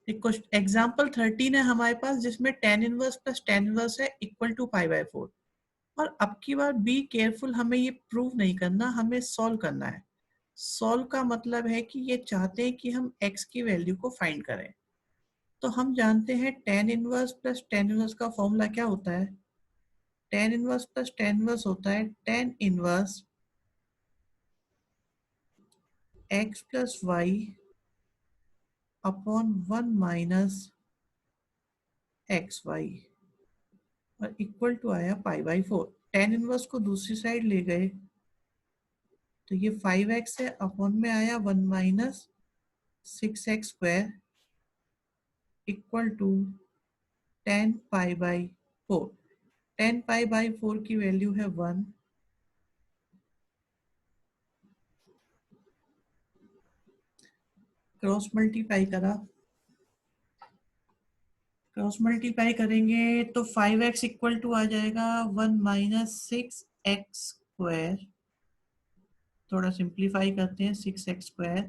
Example 13 है हमारे पास, जिसमें tan inverse plus tan inverse है इक्वल टू π/4। और अब की बार बी केयरफुल, हमें ये प्रूव नहीं करना, हमें सॉल्व करना है। सॉल्व का मतलब है कि ये चाहते हैं कि हम x की वैल्यू को फाइंड करें। तो हम जानते हैं tan inverse plus tan inverse का फॉर्मूला क्या होता है। tan inverse plus tan inverse होता है tan inverse x plus y upon 1 minus x y, और इक्वल टू आया π/4। tan इनवर्स को दूसरी साइड ले गए तो ये 5x है, अपॉन में आया 1 minus 6x² equal to tan π/4। tan π/4 की वैल्यू है 1। क्रॉस मल्टीप्लाई करा, क्रॉस मल्टीप्लाई करेंगे तो 5x इक्वल टू आ जाएगा 1 माइनस 6x²। थोड़ा सिंप्लीफाई करते हैं, 6x²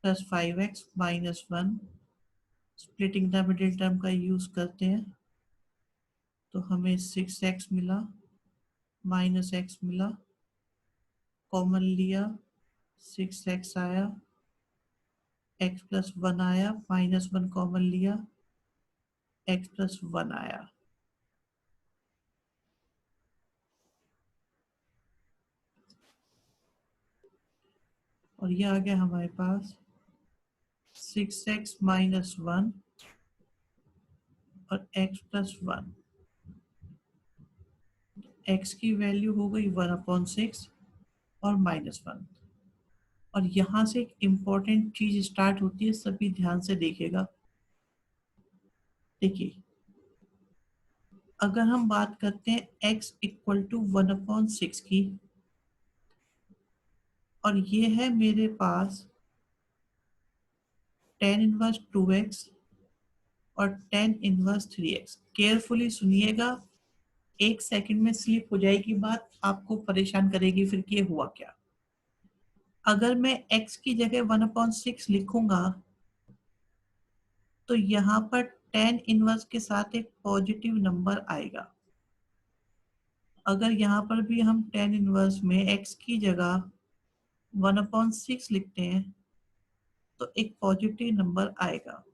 plus 5x minus 1। Splitting the middle term का यूज करते हैं तो हमें 6x मिला, माइनस x मिला, कॉमन लिया 6x आया, x प्लस 1 आया, माइनस 1 कॉमन लिया, x प्लस 1 आया। और ये आ गया हमारे पास 6x माइनस 1 और x प्लस 1। x की वैल्यू हो गई 1/6 और माइनस 1। और यहाँ से एक इम्पॉर्टेंट चीज स्टार्ट होती है, सभी ध्यान से देखिएगा। देखिए, अगर हम बात करते हैं x इक्वल टू 1/6 की, और ये है मेरे पास tan इनवर्स 2x और tan इनवर्स 3x। केयरफुली सुनिएगा, एक सेकंड में स्लिप हो जाएगी बात, आपको परेशान करेगी फिर कि ये हुआ क्या। अगर मैं x की जगह 1/6 लिखूंगा तो यहाँ पर tan इनवर्स के साथ एक पॉजिटिव नंबर आएगा। अगर यहाँ पर भी हम tan इनवर्स में x की जगह 1/6 लिखते हैं तो एक पॉजिटिव नंबर आएगा।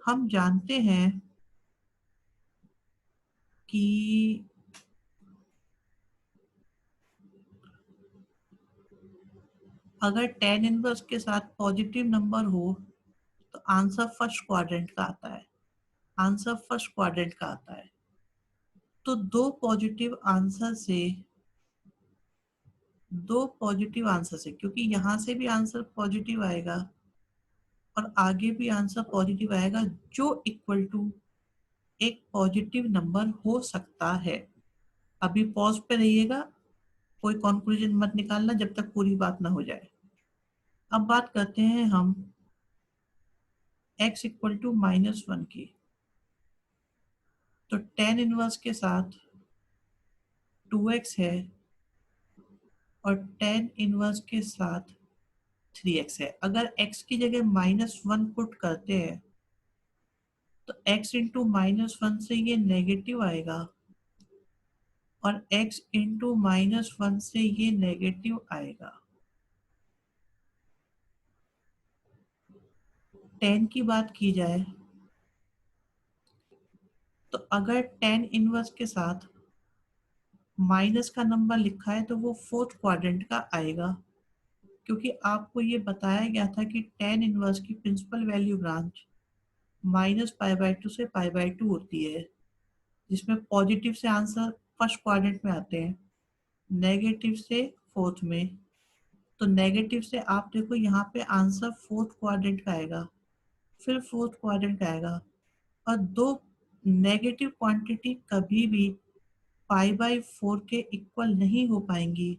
हम जानते हैं कि अगर tan इनवर्स के साथ पॉजिटिव नंबर हो तो आंसर फर्स्ट क्वाड्रेंट का आता है। आंसर फर्स्ट क्वाड्रेंट का आता है। तो दो पॉजिटिव आंसर से, क्योंकि यहां से भी आंसर पॉजिटिव आएगा और आगे भी आंसर पॉजिटिव आएगा, जो इक्वल टू एक पॉजिटिव नंबर हो सकता है। अभी पॉज पे रहिएगा, कोई कंक्लूजन मत निकालना जब तक पूरी बात ना हो जाए। अब बात करते हैं हम x इक्वल टू -1 की। तो tan इनवर्स के साथ 2x है और tan इनवर्स के साथ 3x है। अगर x की जगह -1 पुट करते हैं तो x इंटू -1 से ये नेगेटिव आएगा और x इंटू -1 से ये नेगेटिव आएगा। tan की बात की जाए तो अगर tan इनवर्स के साथ माइनस का नंबर लिखा है तो वो फोर्थ क्वाड्रेंट का आएगा, क्योंकि आपको ये बताया गया था कि tan इनवर्स की प्रिंसिपल वैल्यू ब्रांच -π/2 से π/2 होती है, जिसमें पॉजिटिव से आंसर फर्स्ट क्वाड्रेंट में आते हैं, नेगेटिव से फोर्थ में। तो नेगेटिव से आप देखो यहाँ पे आंसर फोर्थ क्वाड्रेंट का आएगा, फिर फोर्थ क्वाड्रेंट का आएगा। और दो नेगेटिव क्वांटिटी कभी भी π/4 के इक्वल नहीं हो पाएंगी।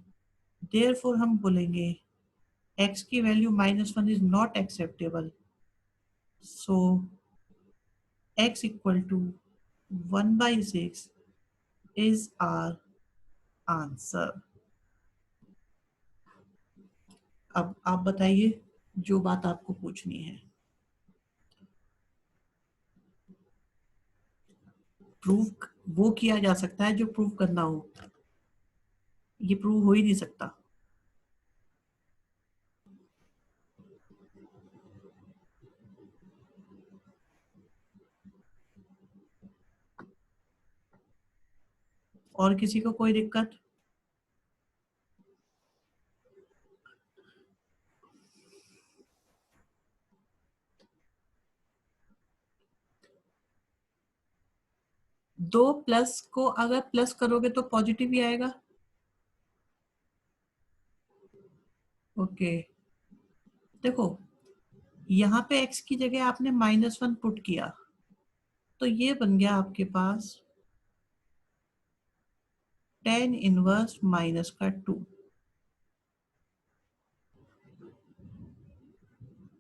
देयरफॉर हम बोलेंगे x की value -1 is not acceptable, so x equal to 1/6 is our answer. अब आप बताइए जो बात आपको पूछनी है। प्रूव वो किया जा सकता है जो प्रूव करना हो, ये प्रूव हो ही नहीं सकता। और किसी को कोई दिक्कत? दो प्लस को अगर प्लस करोगे तो पॉजिटिव ही आएगा। ओके, देखो यहाँ पे x की जगह आपने -1 पुट किया, तो ये बन गया आपके पास tan इनवर्स माइनस का 2।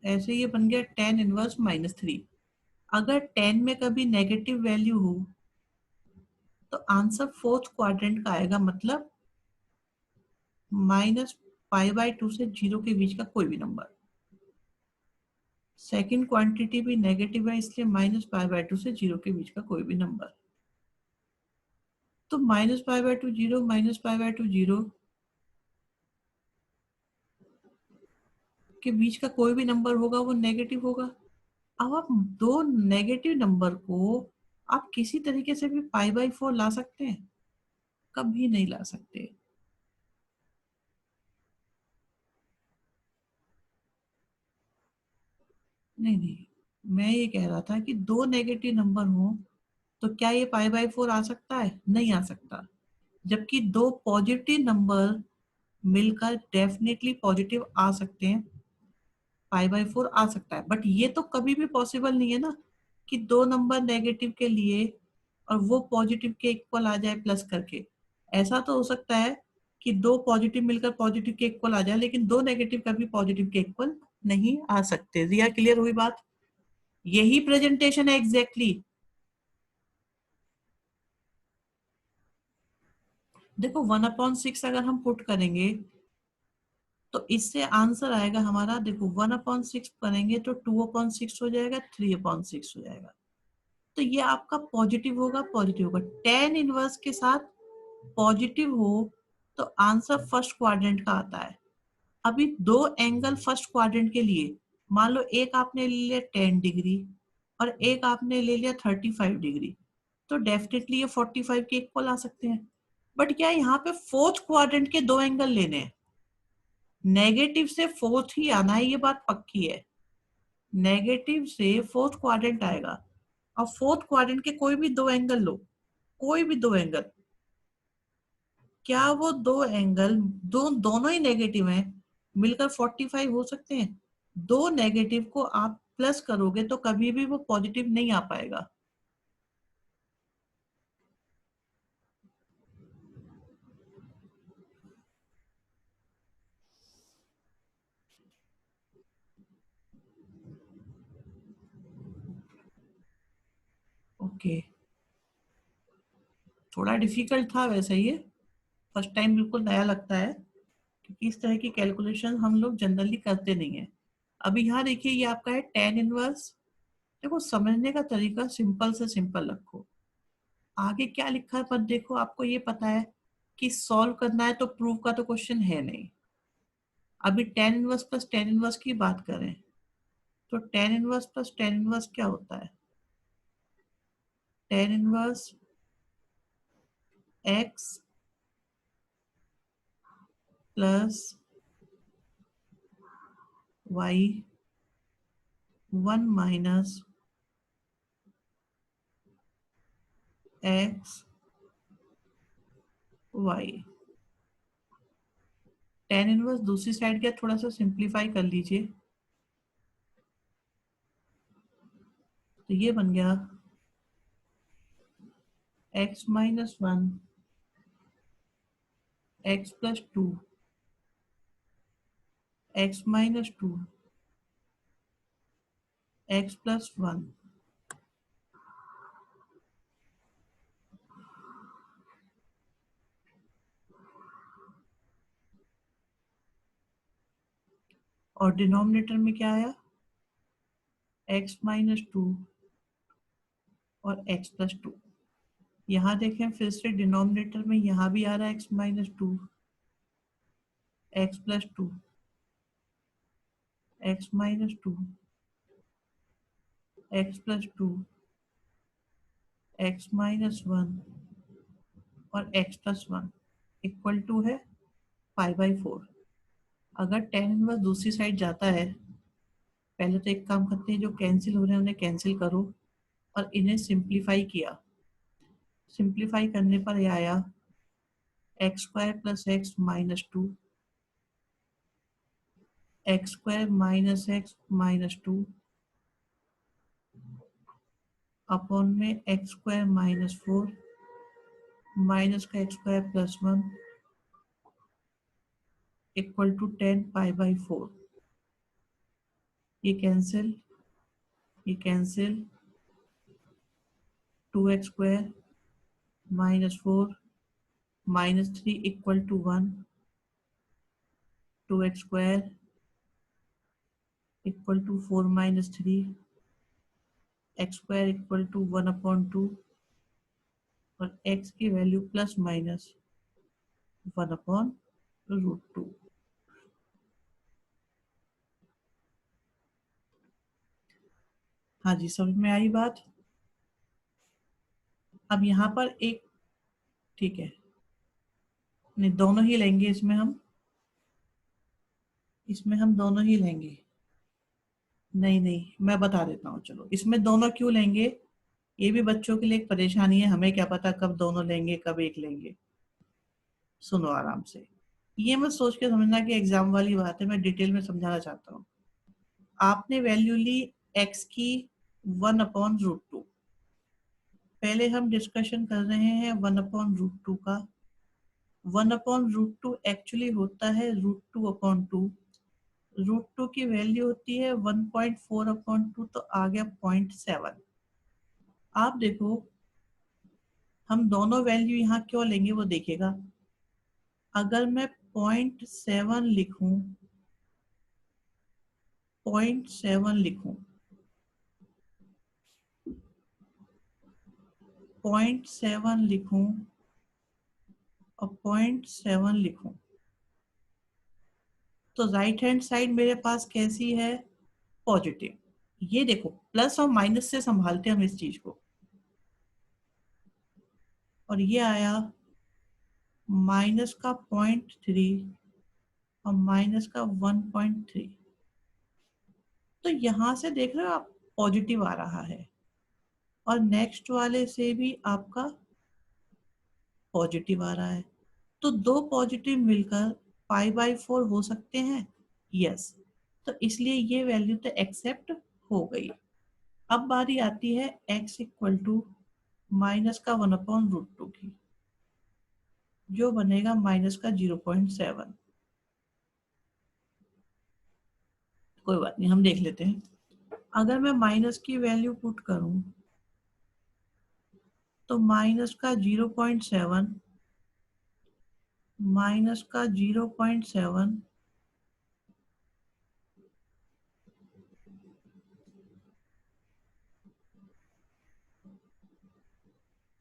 ऐसे ये बन गया tan इनवर्स -3। अगर 10 में कभी नेगेटिव वैल्यू हो तो आंसर फोर्थ क्वाड्रेंट का आएगा, मतलब -π/2 से 0 के बीच का कोई भी नंबर। सेकंड क्वांटिटी भी नेगेटिव है, इसलिए -π/2 से 0 के बीच का कोई भी नंबर। तो -π/2 0, -π/2 0 के बीच का कोई भी नंबर होगा वो नेगेटिव होगा। अब आप दो नेगेटिव नंबर को आप किसी तरीके से भी π/4 ला सकते हैं? कभी नहीं ला सकते। नहीं नहीं, मैं ये कह रहा था कि दो नेगेटिव नंबर हो तो क्या ये π/4 आ सकता है? नहीं आ सकता। जबकि दो पॉजिटिव नंबर मिलकर डेफिनेटली पॉजिटिव आ सकते हैं, π/4 आ सकता है, बट ये तो कभी भी पॉसिबल नहीं है ना कि दो नंबर नेगेटिव के लिए और वो पॉजिटिव के इक्वल आ जाए प्लस करके। ऐसा तो हो सकता है कि दो पॉजिटिव मिलकर पॉजिटिव के इक्वल आ जाए, लेकिन दो नेगेटिव कभी पॉजिटिव के इक्वल नहीं आ सकते। रिया, क्लियर हुई बात? यही प्रेजेंटेशन है एग्जैक्टली। देखो 1/6 अगर हम पुट करेंगे तो इससे आंसर आएगा हमारा, देखो 1/6 करेंगे तो 2/6 हो जाएगा, 3/6 हो जाएगा। तो ये आपका पॉजिटिव होगा, पॉजिटिव होगा। टेन इनवर्स के साथ पॉजिटिव हो तो आंसर फर्स्ट क्वाड्रेंट का आता है। अभी दो एंगल फर्स्ट क्वाड्रेंट के लिए, मान लो एक आपने ले लिया 10 डिग्री और एक आपने ले लिया 35 डिग्री, तो डेफिनेटली ये 45 के इक्वल आ सकते हैं। बट क्या यहाँ पे फोर्थ क्वाड्रेंट के दो एंगल लेने हैं? नेगेटिव से फोर्थ ही आना है, ये बात पक्की है। नेगेटिव से फोर्थ क्वाड्रेंट आएगा। अब फोर्थ क्वाड्रेंट के कोई भी दो एंगल लो, कोई भी दो एंगल, क्या वो दो एंगल दोनों ही नेगेटिव हैं, मिलकर 45 हो सकते हैं? दो नेगेटिव को आप प्लस करोगे तो कभी भी वो पॉजिटिव नहीं आ पाएगा। ओके, थोड़ा डिफिकल्ट था वैसे ये, फर्स्ट टाइम बिल्कुल नया लगता है, क्योंकि इस तरह की कैलकुलेशन हम लोग जनरली करते नहीं है। अभी यहाँ देखिए, ये आपका है टेन इनवर्स। देखो समझने का तरीका सिंपल से सिंपल रखो, आगे क्या लिखा है मत देखो। आपको ये पता है कि सॉल्व करना है, तो प्रूव का तो क्वेश्चन है नहीं। अभी tan inverse plus tan inverse की बात करें तो tan inverse plus tan inverse क्या होता है? Tan inverse x plus y 1 - x y. Tan inverse दूसरी साइड का थोड़ा सा सिंप्लीफाई कर लीजिए, तो ये बन गया x - 1 x+2 x - 2 x+1। और डिनोमिनेटर में क्या आया? x - 2 और x+2। यहाँ देखें फिर से डिनोमिनेटर में यहाँ भी आ रहा है x minus two, x plus two, x minus two, x plus two, x minus one और x plus one equal to है पाई बाई फोर। अगर टेन इनवर्स दूसरी साइड जाता है, पहले तो एक काम करते हैं, जो कैंसिल हो रहे हैं उन्हें कैंसिल करो और इन्हें सिंप्लीफाई किया। सिंप्लीफाई करने पर यह आया x square plus x minus two, x square minus x minus two upon में x square minus four minus का x square plus one equal to tan pi by four. ये कैंसिल, ये cancel, two x square minus four minus three equal to one, two x square equal to four minus three, x square equal to one upon two और x की value plus minus one upon root two. हाँ जी, समझ में आई बात। अब यहाँ पर एक, ठीक है, नहीं दोनों ही लेंगे, इसमें हम दोनों ही लेंगे। नहीं नहीं, मैं बता देता हूँ, चलो इसमें दोनों क्यों लेंगे, ये भी बच्चों के लिए एक परेशानी है, हमें क्या पता कब दोनों लेंगे कब एक लेंगे। सुनो आराम से, ये मत सोच के समझना कि एग्जाम वाली बात है, मैं डिटेल में समझाना चाहता हूँ। आपने वैल्यू ली x की वन अपॉन रूट टू। पहले हम डिस्कशन कर रहे हैं वन अपॉन रूट टू का। One upon root two actually होता है root two upon two. Root two की वैल्यू होती है 1.4 अपॉन टू, तो आ गया 0.7। आप देखो हम दोनों वैल्यू यहाँ क्यों लेंगे वो देखिएगा। अगर मैं 0.7 लिखूं, 0.7 लिखूं, 0.7 लिखूं और 0.7 लिखूं, तो राइट हैंड साइड मेरे पास कैसी है, पॉजिटिव। ये देखो प्लस और माइनस से संभालते हैं हम इस चीज को, और ये आया माइनस का 0.3 और माइनस का 1.3। तो यहां से देख रहे हो आप पॉजिटिव आ रहा है, और नेक्स्ट वाले से भी आपका पॉजिटिव आ रहा है। तो दो पॉजिटिव मिलकर पाई बाई फोर हो सकते हैं, यस। तो इसलिए ये वैल्यू तो एक्सेप्ट हो गई। अब बारी आती है x इक्वल टू माइनस का वन अपॉन रूट टू की, जो बनेगा माइनस का 0.7। कोई बात नहीं, हम देख लेते हैं। अगर मैं माइनस की वैल्यू पुट करूं तो माइनस का 0.7 माइनस का 0.7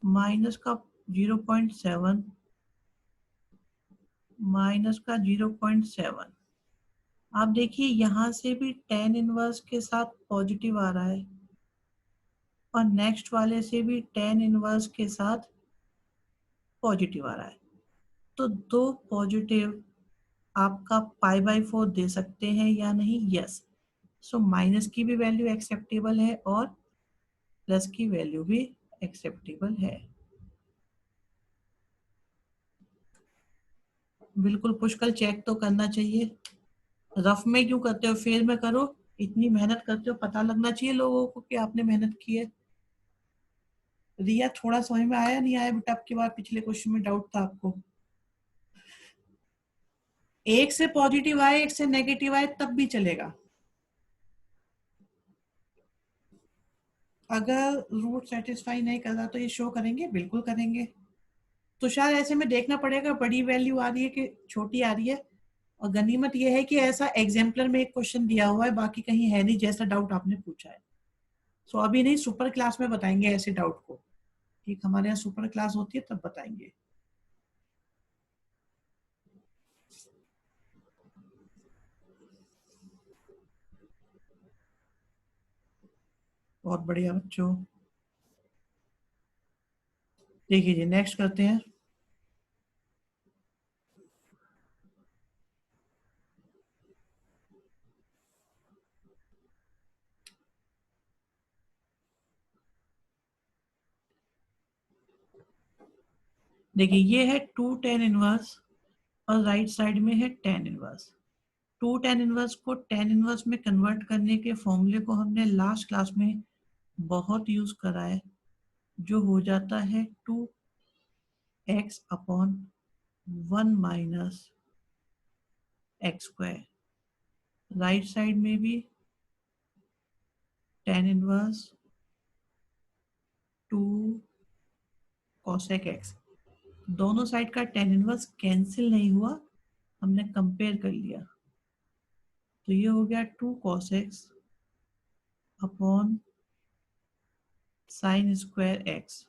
माइनस का 0.7 माइनस का 0.7। आप देखिए यहां से भी tan इनवर्स के साथ पॉजिटिव आ रहा है, और नेक्स्ट वाले से भी tan इनवर्स के साथ पॉजिटिव आ रहा है। तो दो पॉजिटिव आपका पाई बाई फोर दे सकते हैं या नहीं, यस। सो माइनस की भी वैल्यू एक्सेप्टेबल है और प्लस की वैल्यू भी एक्सेप्टेबल है। बिल्कुल पुष्कल, चेक तो करना चाहिए। रफ में क्यों करते हो, फेल में करो। इतनी मेहनत करते हो, पता लगना चाहिए लोगों को कि आपने मेहनत की है। रिया थोड़ा समझ में आया नहीं आया बेटा, आपके बाद पिछले क्वेश्चन में डाउट था आपको। एक से पॉजिटिव आए एक से नेगेटिव आए तब भी चलेगा। अगर रूट सेटिस्फाई नहीं कर रहा तो ये शो करेंगे, बिल्कुल करेंगे। तुषार ऐसे में देखना पड़ेगा बड़ी वैल्यू आ रही है कि छोटी आ रही है। और गनीमत ये है कि ऐसा एग्जाम्पलर में एक क्वेश्चन दिया हुआ है, बाकी कहीं है नहीं जैसा डाउट आपने पूछा है। सो अभी नहीं, सुपर क्लास में बताएंगे ऐसे डाउट को। एक हमारे यहाँ सुपर क्लास होती है तब बताएंगे। बहुत बढ़िया बच्चों। देखिए जी, नेक्स्ट करते हैं। देखिए ये है 2 tan 1 और राइट साइड में है tan 1। 2 tan 1 को tan 1 में कन्वर्ट करने के फॉर्मूले को हमने लास्ट क्लास में बहुत यूज करा है, जो हो जाता है 2x/(1 - x²). राइट साइड में भी tan 1 2 cosec x। दोनों साइड का tan 1 कैंसिल नहीं हुआ, हमने कंपेयर कर लिया, तो ये हो गया 2 cosx/(sin²x)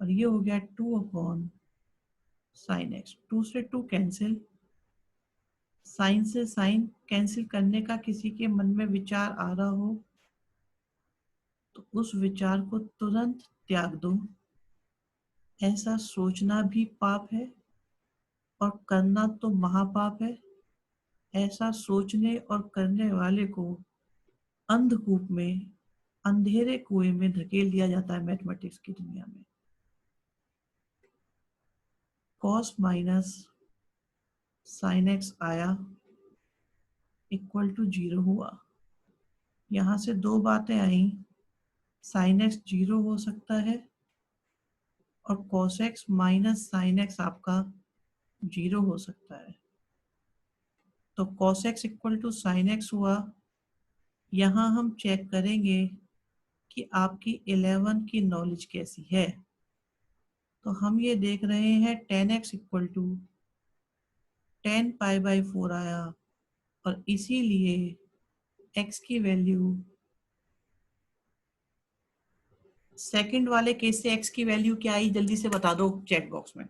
और ये हो गया 2/sin x। 2 से 2 कैंसिल, साइन से साइन कैंसिल करने का किसी के मन में विचार आ रहा हो तो उस विचार को तुरंत त्याग दो। ऐसा सोचना भी पाप है और करना तो महापाप है। ऐसा सोचने और करने वाले को अंधकूप में, अंधेरे कुएं में धकेल दिया जाता है मैथमेटिक्स की दुनिया में। cos माइनस साइन एक्स आया इक्वल टू 0 हुआ। यहाँ से दो बातें आई, साइन एक्स 0 हो सकता है और cos x minus sine x आपका 0 हो सकता है। तो cos x equal to sine x हुआ। यहाँ हम चेक करेंगे कि आपकी 11 की नॉलेज कैसी है। तो हम ये देख रहे हैं tan x इक्वल टू 10π/4 आया और इसीलिए x की वैल्यू, सेकंड वाले केस से x की वैल्यू क्या आई जल्दी से बता दो चैट बॉक्स में।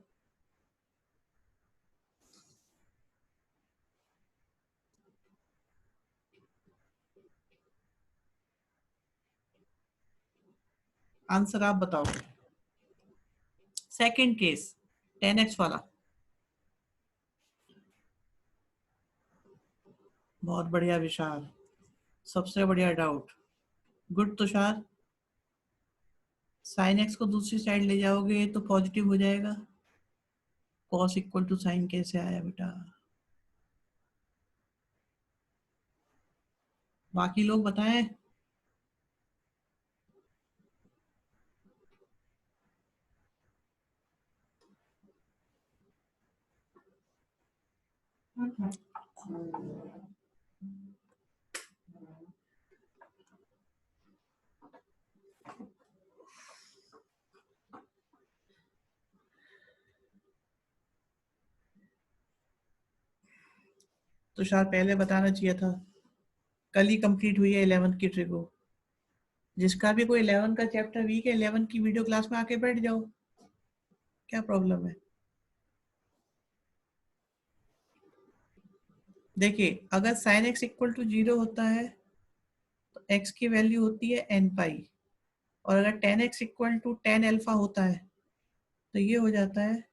आंसर आप बताओ। सेकंड केस tan x वाला। बहुत बढ़िया विशाल, सबसे बढ़िया doubt. Good Tushar. Sine x को दूसरी साइड ले जाओगे तो पॉजिटिव हो जाएगा। कॉस इक्वल टू साइन कैसे आया बेटा? बाकी लोग बताएं। तुषार पहले बताना चाहिए था, कल ही कंप्लीट हुई है 11 की ट्रिको। जिसका भी कोई 11 का चैप्टर वीक है 11 की वीडियो क्लास में आके बैठ जाओ, क्या प्रॉब्लम है? देखिए अगर साइन एक्स इक्वल टू 0 होता है तो एक्स की वैल्यू होती है n पाई, और अगर tan x equal to tan alpha होता है तो ये हो जाता है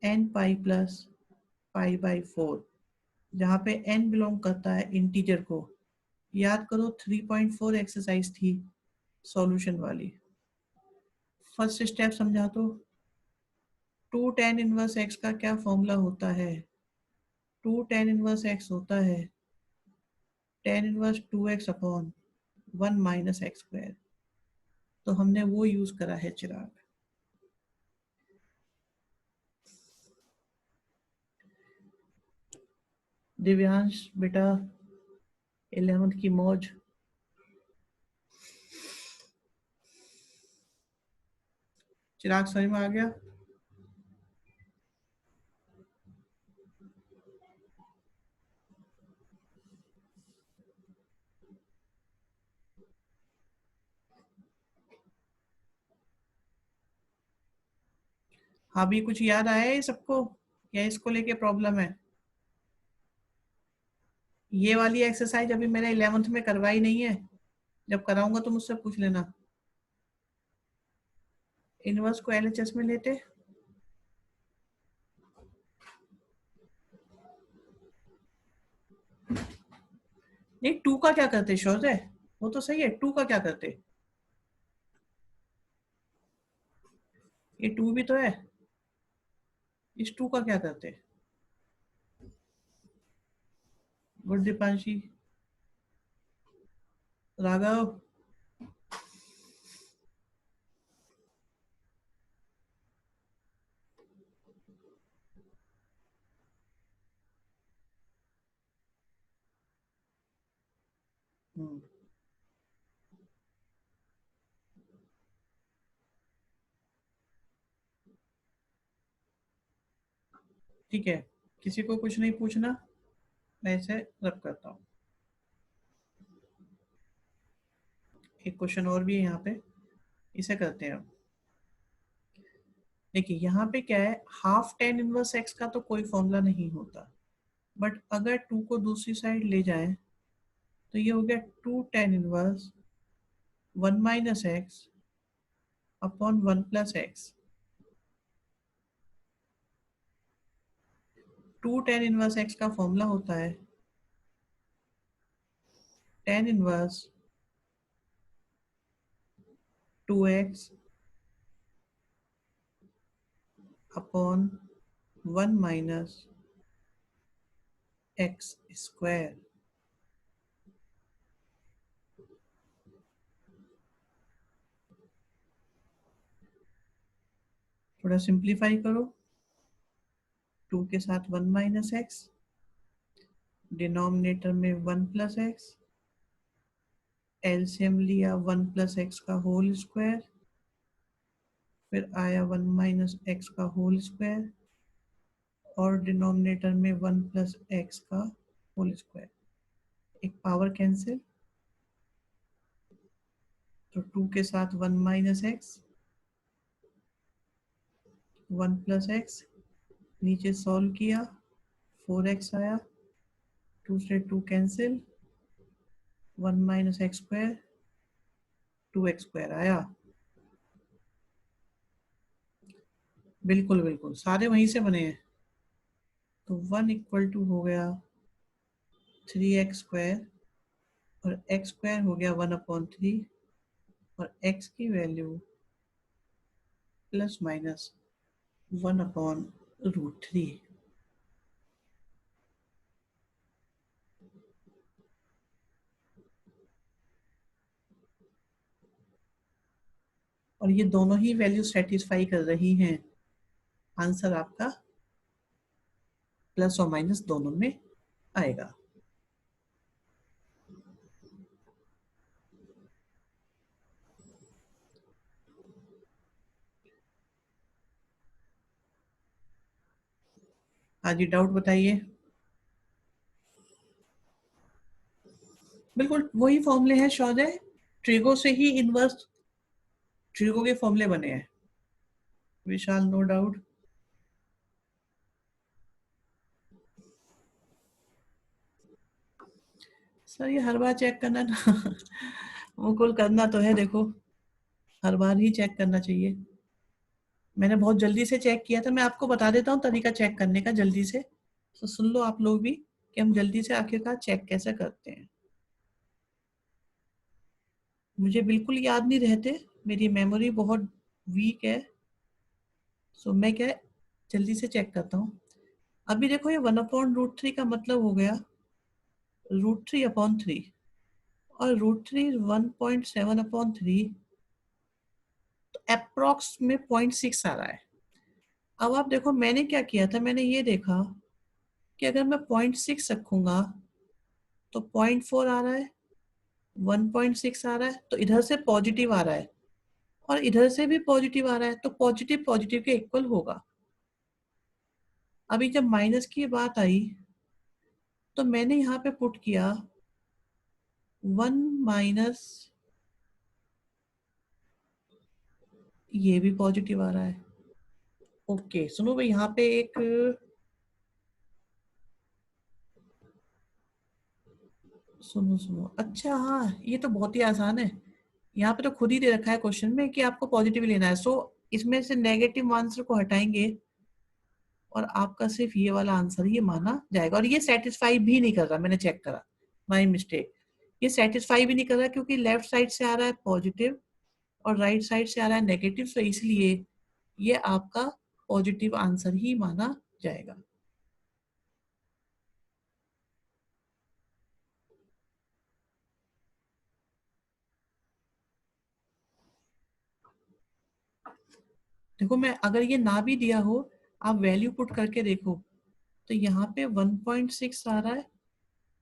n पाई+π/4, जहाँ पे n बिलोंग करता है इंटीजर को। याद करो 3.4 एक्सरसाइज थी सॉल्यूशन वाली। फर्स्ट स्टेप समझा तो। 2 tan 1 x का क्या फॉर्मूला होता है? 2 tan 1 x होता है tan 1 2x/(1 - x²). तो हमने वो यूज करा है चिराग। दिव्यांश बेटा 11th की मौज। चिराग समझ में आ गया? अभी कुछ याद आया है सबको या इसको लेके प्रॉब्लम है? ये वाली एक्सरसाइज अभी मैंने 11th में करवाई नहीं है, जब कराऊंगा तो मुझसे पूछ लेना। इनवर्स को एलएचएस में लेते, नहीं टू का क्या करते शोज है, वो तो सही है, टू का क्या करते? ये टू भी तो है, इस टू का क्या करते? गुड दीपांशी, राघव। हम्म, ठीक है, किसी को कुछ नहीं पूछना, मैं इसे रब करता हूँ। एक क्वेश्चन और भी है यहाँ पे, इसे करते हैं हम। देखिए यहाँ पे क्या है, हाफ टेन इनवर्स एक्स का तो कोई फॉर्मूला नहीं होता, बट अगर टू को दूसरी साइड ले जाए तो ये हो गया two tan inverse one minus x upon one plus x. Two tan inverse x का फॉर्मूला होता है tan inverse two x upon one minus x square. थोड़ा सिंप्लीफाई करो, टू के साथ वन माइनस एक्स, डिनोमिनेटर में वन प्लस एक्स, एलसीएम लिया one plus x का होल स्क्वायर, फिर आया वन माइनस एक्स का होल स्क्वायर, और डिनोमिनेटर में वन प्लस एक्स का होल स्क्वायर। एक पावर कैंसिल, तो टू के साथ one minus x, one plus x, नीचे सॉल्व किया, फोर एक्स आया, टू से two cancel, one minus x square, two x square आया। बिल्कुल बिल्कुल सारे वहीं से बने हैं। तो वन इक्वल टू हो गया थ्री एक्स स्क्वायर, और एक्स स्क्वायर हो गया वन अपॉन थ्री, और एक्स की value plus minus one upon root three. और ये दोनों ही वैल्यू सेटिस्फाई कर रही हैं, आंसर आपका प्लस और माइनस दोनों में आएगा। हाँ जी, डाउट बताइए। बिल्कुल वही फॉर्मूले हैं शौर्य, ट्रिगो से ही इनवर्स ट्रिगो के फॉर्मूले बने हैं। विशाल, नो डाउट। सर ये हर बार चेक करना ना मुकुल करना तो है, देखो हर बार ही चेक करना चाहिए। मैंने बहुत जल्दी से चेक किया था, मैं आपको बता देता हूँ तरीका चेक करने का जल्दी से, तो सुन लो आप लोग भी कि हम जल्दी से आखिरकार चेक कैसे करते हैं। मुझे बिल्कुल याद नहीं रहते, मेरी मेमोरी बहुत वीक है, सो मैं क्या है, जल्दी से चेक करता हूँ। अभी देखो ये वन अपॉन रूट थ्री का मतलब हो गया रूट थ्री अपॉन थ्री, और रूट थ्री 1.7 अपॉन थ्री, तो अप्रोक्स में 0.6 आ रहा है। अब आप देखो मैंने क्या किया था, मैंने ये देखा कि अगर मैं 0.6 रखूंगा तो 0.4 आ रहा है, 1.6 आ रहा है, तो इधर से पॉजिटिव आ रहा है, और इधर से भी पॉजिटिव आ रहा है, तो पॉजिटिव पॉजिटिव के इक्वल होगा। अभी जब माइनस की बात आई तो मैंने यहाँ पे पुट किया वन माइनस, ये भी पॉजिटिव आ रहा है, ओके सुनो भाई, यहाँ पे एक सुनो सुनो, अच्छा हाँ ये तो बहुत ही आसान है। यहाँ पे तो खुद ही दे रखा है क्वेश्चन में कि आपको पॉजिटिव लेना है, सो इसमें से नेगेटिव आंसर को हटाएंगे और आपका सिर्फ ये वाला आंसर ये माना जाएगा। और ये सेटिस्फाई भी नहीं कर रहा, मैंने चेक करा, माई मिस्टेक। ये सेटिस्फाई भी नहीं कर रहा क्योंकि लेफ्ट साइड से आ रहा है पॉजिटिव और राइट साइड से आ रहा है नेगेटिव, तो इसलिए ये आपका पॉजिटिव आंसर ही माना जाएगा। देखो मैं अगर ये ना भी दिया हो, आप वैल्यू पुट करके देखो, तो यहाँ पे 1.6 आ रहा है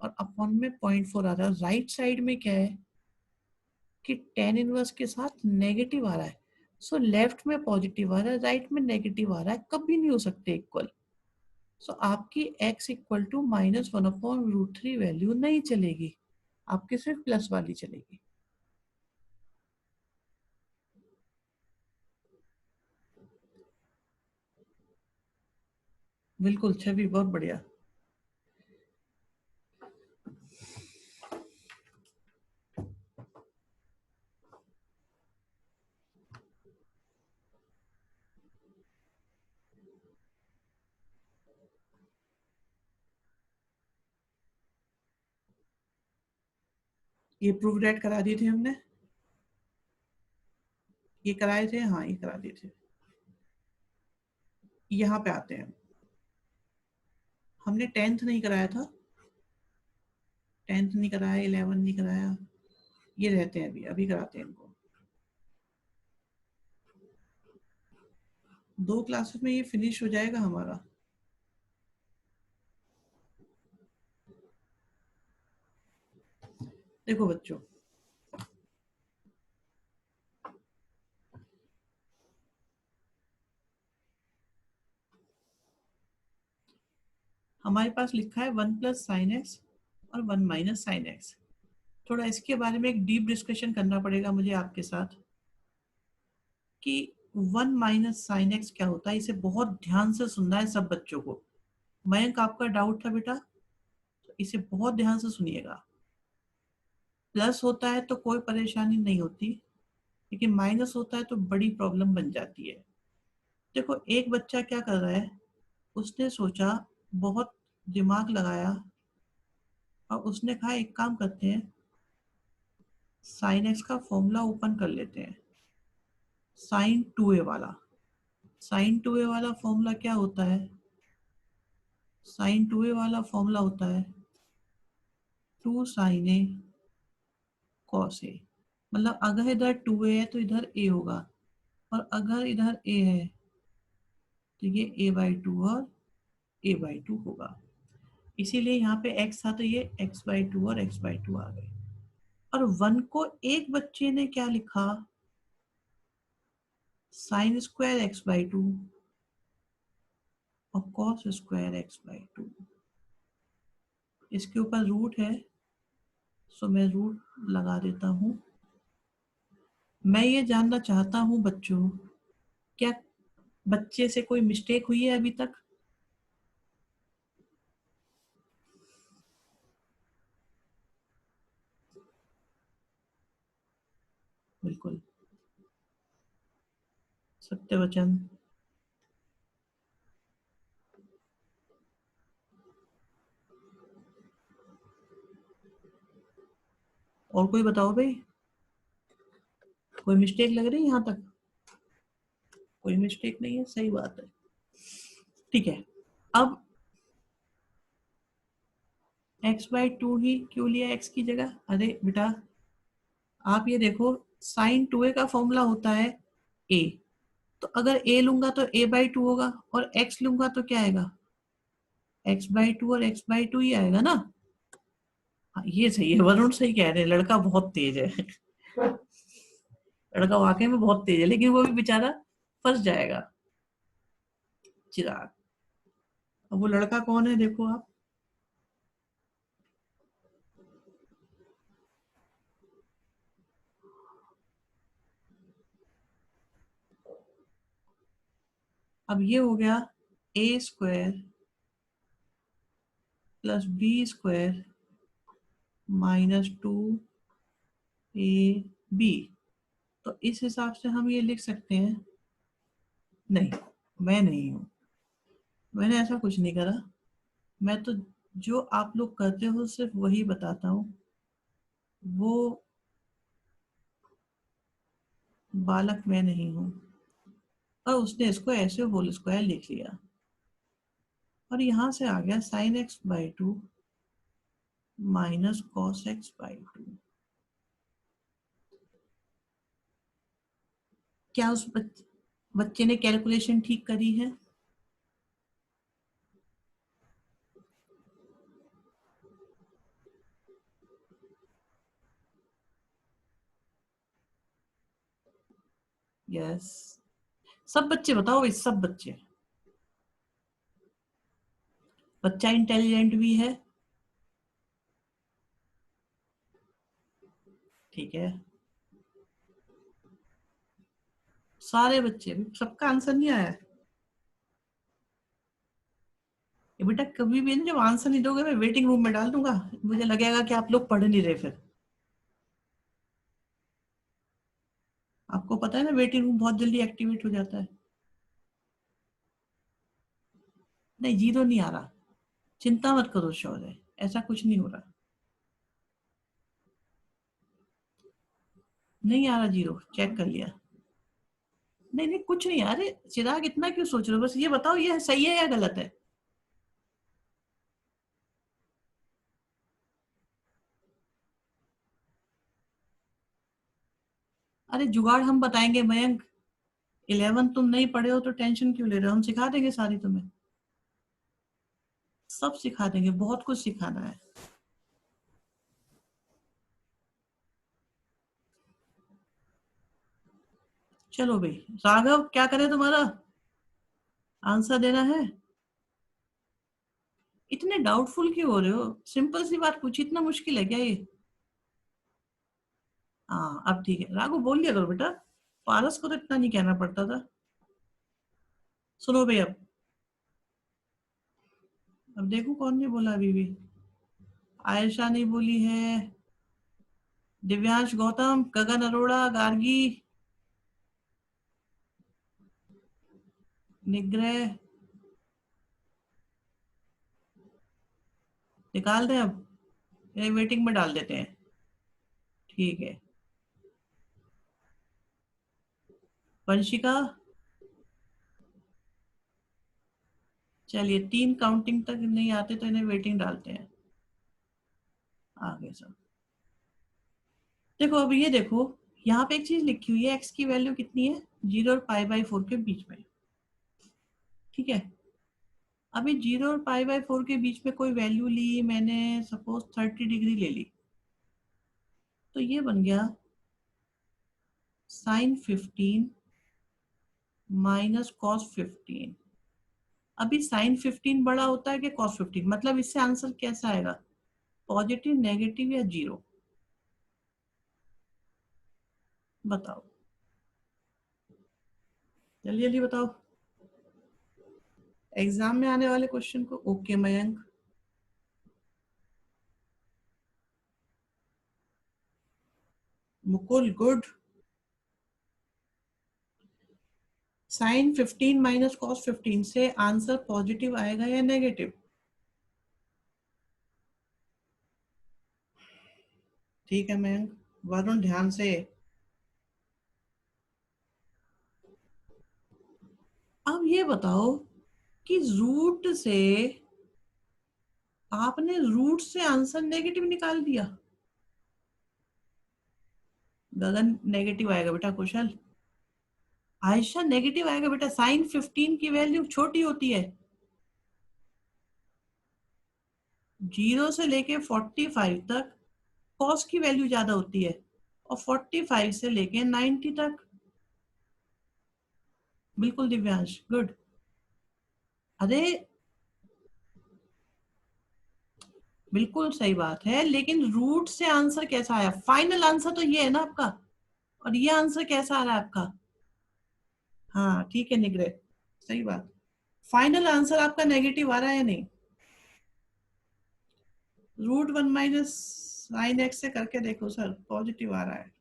और अपॉन में 0.4 आ रहा है। राइट साइड में क्या है कि tan इनवर्स के साथ नेगेटिव आ रहा है, सो लेफ्ट में पॉजिटिव आ रहा है, राइट में नेगेटिव आ रहा है, कभी नहीं हो सकते इक्वल। सो आपकी x इक्वल टू -1/√3 वैल्यू नहीं चलेगी, आपकी सिर्फ प्लस वाली चलेगी। बिल्कुल छवि, बहुत बढ़िया। ये प्रूव डेट करा दिए थे हमने, ये कराए थे, हाँ ये करा दिए थे। यहाँ पे आते हैं, हमने 10th नहीं कराया था, 10th नहीं कराया, 11 नहीं कराया, ये रहते हैं अभी, अभी कराते हैं इनको। 2 क्लासेस में ये फिनिश हो जाएगा हमारा। देखो बच्चों, हमारे पास लिखा है 1 + sin x और 1 - sin x। थोड़ा इसके बारे में एक डीप डिस्कशन करना पड़ेगा मुझे आपके साथ कि 1 - sin x क्या होता है। इसे बहुत ध्यान से सुनना है सब बच्चों को। मयंक आपका डाउट था बेटा, तो इसे बहुत ध्यान से सुनिएगा। प्लस होता है तो कोई परेशानी नहीं होती, लेकिन माइनस होता है तो बड़ी प्रॉब्लम बन जाती है। देखो एक बच्चा क्या कर रहा है, उसने सोचा, बहुत दिमाग लगाया और उसने कहा एक काम करते हैं, sin x का फॉर्मूला ओपन कर लेते हैं, sin 2a वाला। sin 2a वाला फॉर्मूला क्या होता है, sin 2a वाला फॉर्मूला होता है 2 sin a cos a। मतलब अगर इधर 2a है तो इधर a होगा, और अगर इधर a है तो ये a/2 और a/2 होगा। इसीलिए यहाँ पे x था तो ये x/2 और x/2 आ गए। और 1 को एक बच्चे ने क्या लिखा, sin² x/2 और cos² x/2। इसके ऊपर रूट है, सो मैं रूट लगा देता हूँ। मैं ये जानना चाहता हूँ बच्चों, क्या बच्चे से कोई मिस्टेक हुई है अभी तक? बिल्कुल सत्य वचन। और कोई बताओ भाई, कोई मिस्टेक लग रही है यहाँ तक? कोई मिस्टेक नहीं है, सही बात है। ठीक है, अब x/2 ही क्यों लिया x की जगह? अरे बेटा आप ये देखो, sin 2a का फॉर्मूला होता है a, तो अगर a लूंगा तो a/2 होगा, और x लूंगा तो क्या आएगा, x/2 और x/2 ही आएगा ना। हाँ, ये सही है, वरुण सही कह रहे हैं, लड़का बहुत तेज है। लड़का वाकई में बहुत तेज है, लेकिन वो भी बेचारा फंस जाएगा। चिराग, अब वो लड़का कौन है देखो आप। अब ये हो गया a square plus b square -2ab। तो इस हिसाब से हम ये लिख सकते हैं। नहीं, मैं नहीं हूं, मैंने ऐसा कुछ नहीं करा। मैं तो जो आप लोग करते हो सिर्फ वही बताता हूँ। वो बालक मैं नहीं हूं। और उसने इसको ऐसे होल स्क्वायर लिख लिया और यहां से आ गया sin x/2 -cos x/2। क्या उस बच्चे ने कैलकुलेशन ठीक करी है? यस। सब बच्चे बताओ भाई, सब बच्चे। बच्चा इंटेलिजेंट भी है, ठीक है। सारे बच्चे, सबका आंसर नहीं आया है। ये बेटा कभी भी जब आंसर नहीं दोगे मैं वेटिंग रूम में डाल दूंगा, मुझे लगेगा कि आप लोग पढ़ नहीं रहे। फिर आपको पता है ना, वेटिंग रूम बहुत जल्दी एक्टिवेट हो जाता है। नहीं, जीरो नहीं आ रहा, चिंता मत करो शौर्य, ऐसा कुछ नहीं हो रहा। नहीं आ रहा जीरो, चेक कर लिया। नहीं नहीं, कुछ नहीं। अरे चिराग, इतना क्यों सोच रहे हो? बस ये बताओ ये सही है या गलत है। अरे जुगाड़ हम बताएंगे मयंक। 11 तुम नहीं पढ़े हो तो टेंशन क्यों ले रहे हो? हम सिखा देंगे सारी तुम्हें, सब सिखा देंगे, बहुत कुछ सिखाना है। चलो भाई, राघव क्या करे तुम्हारा? आंसर देना है। इतने डाउटफुल क्यों हो रहे हो? सिंपल सी बात पूछी, इतना मुश्किल है क्या ये? हाँ अब ठीक है, राघव बोल दिया करो बेटा, पारस को तो इतना नहीं कहना पड़ता था। सुनो भाई, अब देखो कौन नहीं बोला अभी भी। आयशा नहीं बोली है, दिव्यांश गौतम, गगन अरोड़ा, गार्गी, निग्रह। निकाल दें अब, ये वेटिंग में डाल देते हैं। ठीक है। वंशिका। चलिए, 3 काउंटिंग तक नहीं आते तो इन्हें वेटिंग डालते हैं। आगे सब देखो। अब ये देखो, यहाँ पे एक चीज लिखी हुई है, एक्स की वैल्यू कितनी है? 0 और π/4 के बीच में, ठीक है। अभी 0 और π/4 के बीच में कोई वैल्यू ली मैंने, सपोज 30 डिग्री ले ली, तो ये बन गया sin 15 -cos 15। अभी sin 15 बड़ा होता है कि cos 15? मतलब इससे आंसर कैसा आएगा? पॉजिटिव, नेगेटिव या जीरो? बताओ, जल्दी जल्दी बताओ, एग्जाम में आने वाले क्वेश्चन को। Okay Mayank. Mukul good. sin 15 -cos 15 से आंसर पॉजिटिव आएगा या नेगेटिव? ठीक है मयंक। वरुण ध्यान से। अब ये बताओ कि रूट से, आपने रूट से आंसर नेगेटिव निकाल दिया। गगन नेगेटिव आएगा बेटा, कुशल। आयशा नेगेटिव आएगा बेटा, sin 15 की वैल्यू छोटी होती है। 0 से लेके 45 तक कॉस की वैल्यू ज्यादा होती है, और 45 से लेके 90 तक। बिल्कुल दिव्यांश, गुड। अरे बिल्कुल सही बात है, लेकिन रूट से आंसर कैसा आया? फाइनल आंसर तो ये है ना आपका, और ये आंसर कैसा आ रहा है आपका? हाँ ठीक है निग्रह, सही बात। फाइनल आंसर आपका नेगेटिव आ रहा है या नहीं? √1 - sin x से करके देखो सर, पॉजिटिव आ रहा है।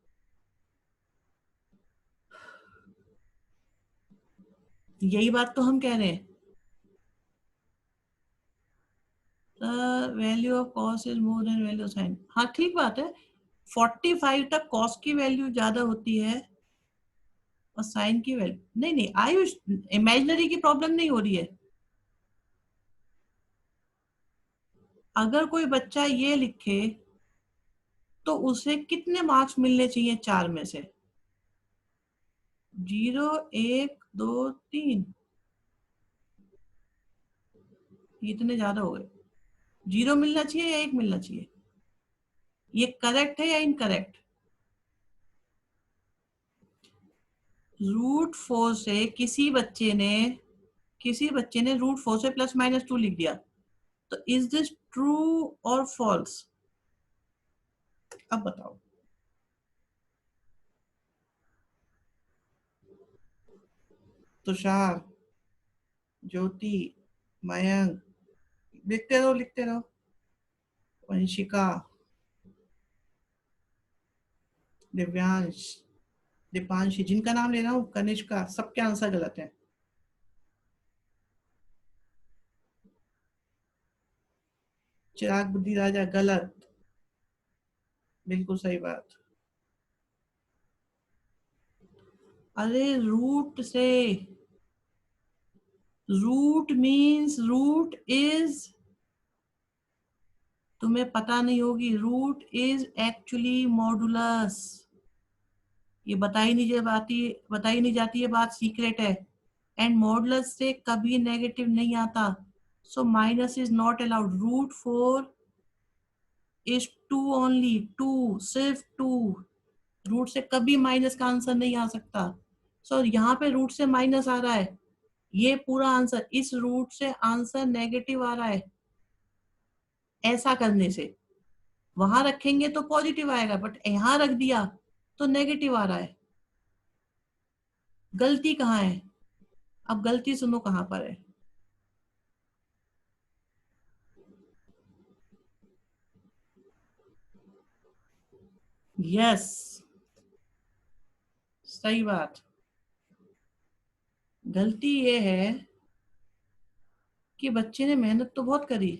यही बात तो हम कह रहे हैं। Value of cos is more than value of sine. हाँ ठीक बात है, 45 तक कॉस की वैल्यू ज्यादा होती है और साइन की वैल्यू नहीं। नहीं आयुष, इमेजिनरी की प्रॉब्लम नहीं हो रही है। अगर कोई बच्चा ये लिखे तो उसे कितने मार्क्स मिलने चाहिए 4 में से? 0, 1, 2, 3, इतने ज्यादा हो गए। 0 मिलना चाहिए या 1 मिलना चाहिए? ये करेक्ट है या इनकरेक्ट? √4 से किसी बच्चे ने √4 से +-2 लिख दिया, तो इज दिस ट्रू और फॉल्स? अब बताओ। तुषार, ज्योति, मयंक, लिखते रहो लिखते रहो। वंशिका, दिव्यांश, दीपांशी, जिनका नाम ले रहा हूँ, कनिष्का, सबके आंसर गलत है। चिराग बुद्धि राजा, गलत। बिल्कुल सही बात। अरे रूट मीन्स रूट इज, तुम्हें पता नहीं होगी, रूट इज एक्चुअली मॉडुलस। ये बताई नहीं जाती है बात, सीक्रेट है। एंड मॉडुलस से कभी नेगेटिव नहीं आता, so minus is not allowed. √4 is 2 only, 2, सिर्फ 2। रूट से कभी माइनस का आंसर नहीं आ सकता। सो यहाँ पे रूट से माइनस आ रहा है, ये पूरा आंसर, इस रूट से आंसर नेगेटिव आ रहा है। ऐसा करने से वहां रखेंगे तो पॉजिटिव आएगा, बट यहां रख दिया तो नेगेटिव आ रहा है। गलती कहाँ है? अब गलती सुनो कहां पर है। यस, सही बात। गलती ये है कि बच्चे ने मेहनत तो बहुत करी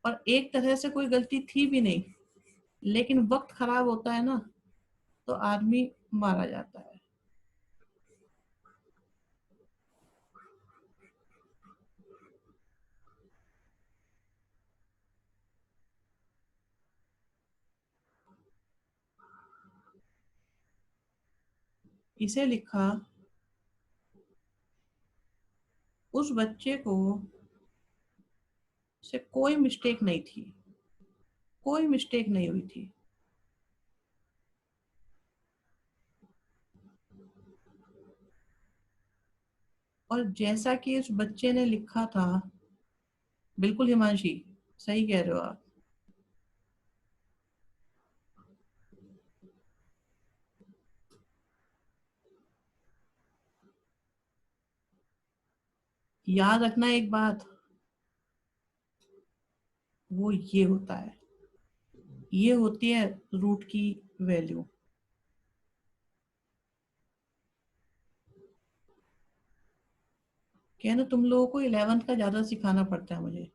और एक तरह से कोई गलती थी भी नहीं, लेकिन वक्त खराब होता है ना, तो आदमी मारा जाता है। इसे लिखा, उस बच्चे को से कोई मिस्टेक नहीं थी, कोई मिस्टेक नहीं हुई थी। और जैसा कि उस बच्चे ने लिखा था, बिल्कुल हिमांशी, सही कह रहे हो आप। याद रखना एक बात, वो ये होता है, ये होती है रूट की वैल्यू। क्या ना, तुम लोगों को 11th का ज्यादा सिखाना पड़ता है मुझे।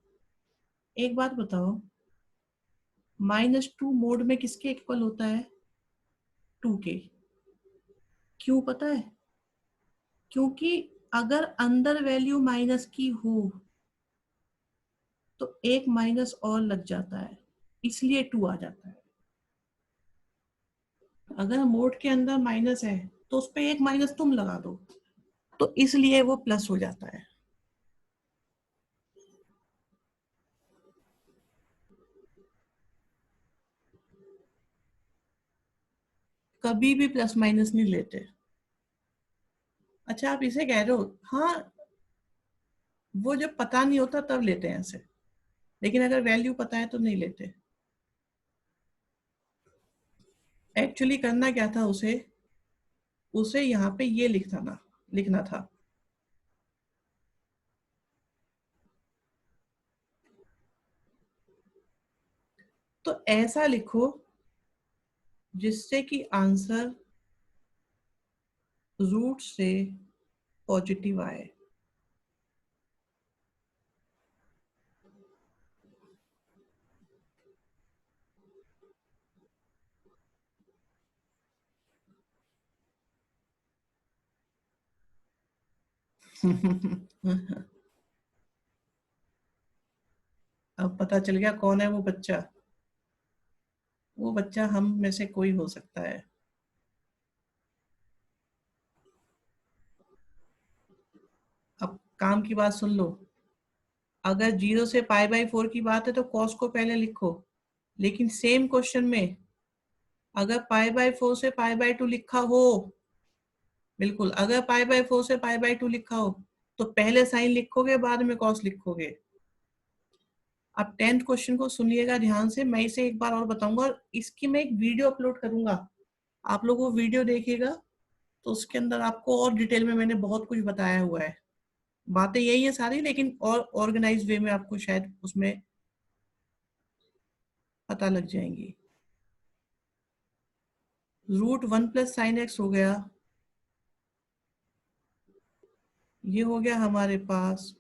एक बात बताओ, -2 मोड में किसके इक्वल होता है? 2 के। क्यों पता है? क्योंकि अगर अंदर वैल्यू माइनस की हो तो एक माइनस और लग जाता है, इसलिए 2 आ जाता है। अगर मोड के अंदर माइनस है तो उस पर एक माइनस तुम लगा दो, तो इसलिए वो प्लस हो जाता है। कभी भी प्लस माइनस नहीं लेते। अच्छा आप इसे कह रहे हो, हाँ, वो जब पता नहीं होता तब लेते हैं ऐसे, लेकिन अगर वैल्यू पता है तो नहीं लेते। एक्चुअली करना क्या था, उसे उसे यहाँ पे ये लिखना था। तो ऐसा लिखो जिससे कि आंसर रूट से पॉजिटिव आए। अब पता चल गया कौन है वो बच्चा। वो बच्चा हम में से कोई हो सकता है। अब काम की बात सुन लो। अगर 0 से π/4 की बात है तो कॉस को पहले लिखो, लेकिन सेम क्वेश्चन में अगर π/4 से π/2 लिखा हो, बिल्कुल अगर π/4 से π/2 लिखा हो तो पहले साइन लिखोगे, बाद में कॉस लिखोगे। अब 10th क्वेश्चन को सुनिएगा ध्यान से, मैं इसे एक बार और बताऊंगा और इसकी मैं एक वीडियो अपलोड करूंगा। आप लोग वो वीडियो देखिएगा तो उसके अंदर आपको और डिटेल में मैंने बहुत कुछ बताया हुआ है। बातें यही है सारी, लेकिन और ऑर्गेनाइज वे में आपको शायद उसमें पता लग जाएंगी। √1 + sin x हो गया, ये हो गया हमारे पास।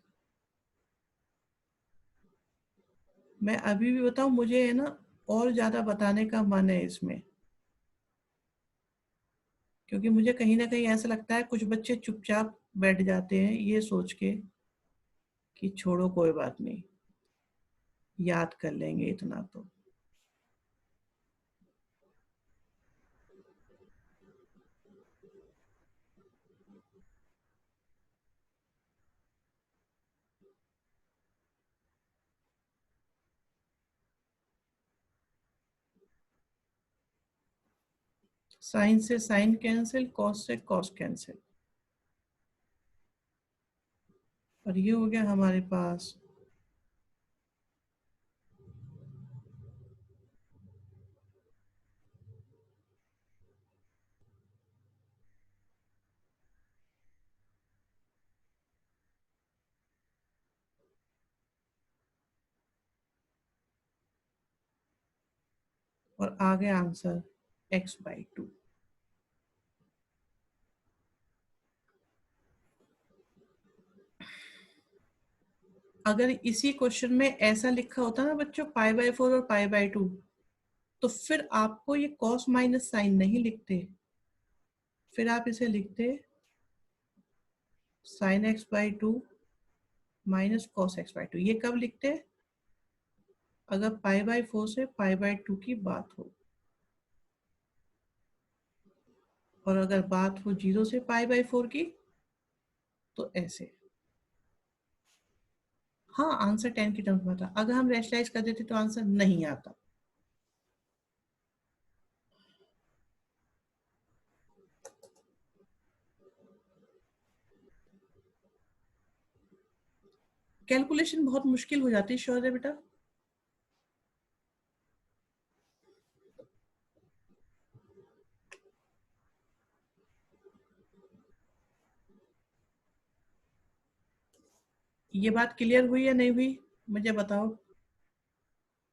मैं अभी भी बताऊं, मुझे है ना और ज्यादा बताने का मन है इसमें, क्योंकि मुझे कहीं ना कहीं ऐसा लगता है कुछ बच्चे चुपचाप बैठ जाते हैं ये सोच के कि छोड़ो कोई बात नहीं, याद कर लेंगे इतना तो। साइन से साइन कैंसिल, कॉस से कॉस कैंसिल, और ये हो गया हमारे पास। और आ गया आंसर x/2। अगर इसी क्वेश्चन में ऐसा लिखा होता ना बच्चों, π/4 और π/2, तो फिर आपको ये कॉस माइनस साइन नहीं लिखते, फिर आप इसे लिखते sin x/2 minus cos x/2। ये कब लिखते? अगर π/4 से π/2 की बात हो, और अगर बात हो 0 से π/4 की तो ऐसे। हाँ, आंसर 10 की टर्म्स में था। अगर हम रेशनलाइज कर देते तो आंसर नहीं आता। कैलकुलेशन बहुत मुश्किल हो जाती है शौर्य बेटा। ये बात क्लियर हुई या नहीं हुई, मुझे बताओ।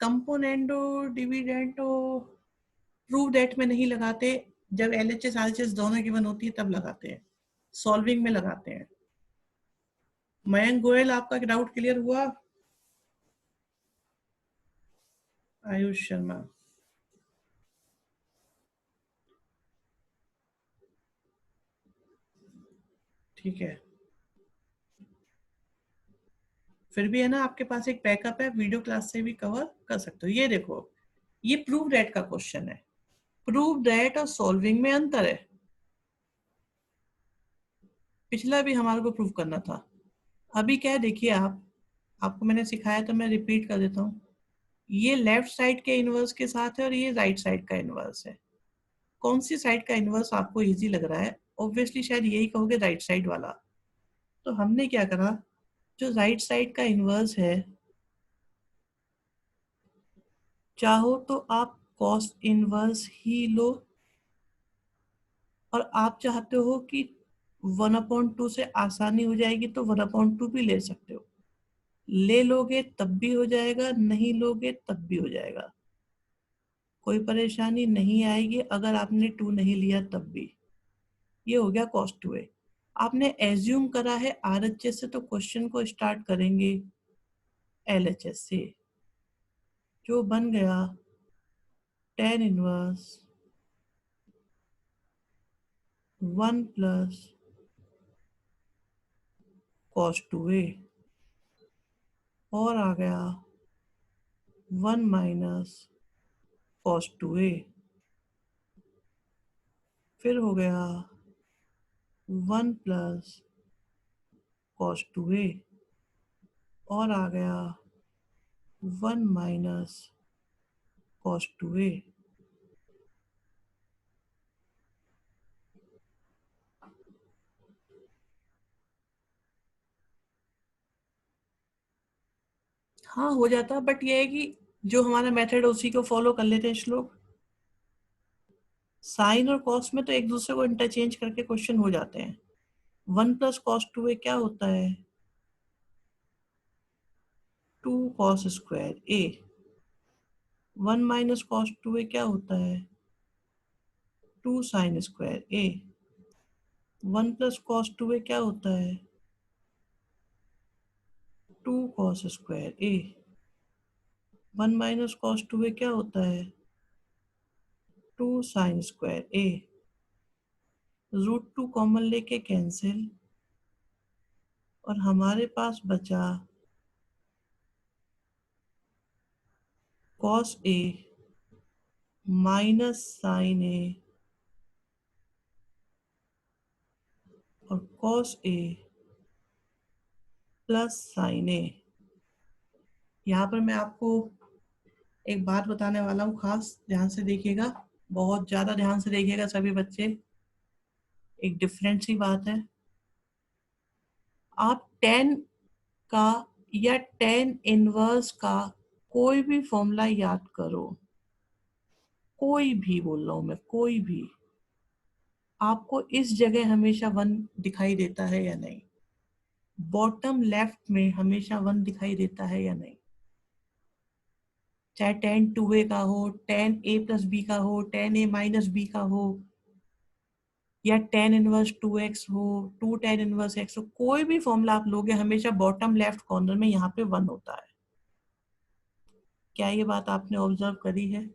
कंपोनेंडो डिविडेंडो प्रूव दैट में नहीं लगाते, जब LHS RHS दोनों गिवन होती है तब लगाते हैं, सॉल्विंग में लगाते हैं। मयंक गोयल, आपका डाउट क्लियर हुआ? आयुष शर्मा, ठीक है। फिर भी है ना आपके पास एक बैकअप है, वीडियो क्लास से भी कवर कर सकते हो। ये देखो, ये प्रूव दैट का क्वेश्चन है। प्रूव दैट और सॉल्विंग में अंतर है। पिछला भी हमारे को प्रूव करना था। अभी क्या है देखिए, आपको मैंने सिखाया तो मैं रिपीट कर देता हूँ। ये लेफ्ट साइड के इनवर्स के साथ है और ये राइट साइड का इनवर्स है। कौन सी साइड का इनवर्स आपको इजी लग रहा है? ऑब्वियसली शायद यही कहोगे, राइट साइड वाला। तो हमने क्या करा, जो राइट साइड का इनवर्स है, चाहो तो आप कॉस इनवर्स ही लो, और आप चाहते हो कि 1/2 से आसानी हो जाएगी तो 1/2 भी ले सकते हो। ले लोगे तब भी हो जाएगा, नहीं लोगे तब भी हो जाएगा। कोई परेशानी नहीं आएगी अगर आपने 2 नहीं लिया तब भी। ये हो गया cos 2a। आपने एज्यूम करा है RHS से, तो क्वेश्चन को स्टार्ट करेंगे LHS से, जो बन गया tan inverse 1 plus cos 2a और आ गया 1 माइनस cos 2a, फिर हो गया 1 प्लस cos 2a और आ गया 1 माइनस cos 2a। हाँ हो जाता, बट ये है कि जो हमारा मेथड है उसी को फॉलो कर लेते हैं श्लोक। साइन और कॉस में तो एक दूसरे को इंटरचेंज करके क्वेश्चन हो जाते हैं। 1 प्लस कॉस 2a क्या होता है? 2 cos square a। 1 minus cos 2a क्या होता है? 2 sine square a। 1 plus cos 2a क्या होता है? 2 cos square a। 1 minus cos 2a क्या होता है? 2 साइन स्क्वायर a। √2 कॉमन लेके कैंसिल, और हमारे पास बचा cos a minus sine a और cos a plus sine a। यहाँ पर मैं आपको एक बात बताने वाला हूँ, खास ध्यान से देखिएगा, बहुत ज्यादा ध्यान से देखिएगा सभी बच्चे। एक डिफरेंट सी बात है, आप टेन का या टेन इनवर्स का कोई भी फॉर्मूला याद करो, कोई भी बोल रहा हूं मैं, कोई भी, आपको इस जगह हमेशा 1 दिखाई देता है या नहीं? बॉटम लेफ्ट में हमेशा 1 दिखाई देता है या नहीं? चाहे टेन 2a का हो, टेन a प्लस बी का हो, टेन a माइनस बी का हो, या टेन इनवर्स 2x हो, 2 टेन इनवर्स x हो, कोई भी फॉर्मूला आप लोगे हमेशा बॉटम लेफ्ट कॉर्नर में यहाँ पे 1 होता है। क्या ये बात आपने ऑब्जर्व करी है?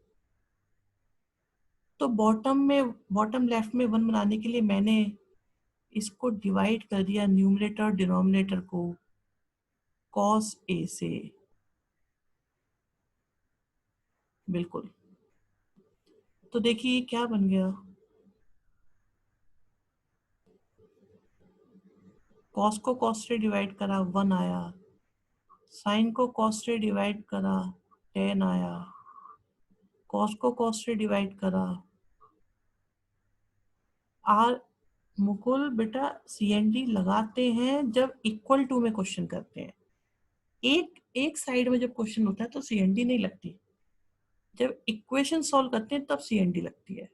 तो बॉटम लेफ्ट में 1 बनाने के लिए मैंने इसको डिवाइड कर दिया, न्यूमरेटर और डिनोमिनेटर को, cos a से। बिल्कुल। तो देखिए क्या बन गया, cos को cos से डिवाइड करा 1 आया, साइन को cos से डिवाइड करा 10 आया, cos को cos से डिवाइड करा आर। मुकुल बेटा, CND लगाते हैं जब इक्वल टू में क्वेश्चन करते हैं। एक एक साइड में जब क्वेश्चन होता है तो CND नहीं लगती, जब इक्वेशन सॉल्व करते हैं तब CND लगती है।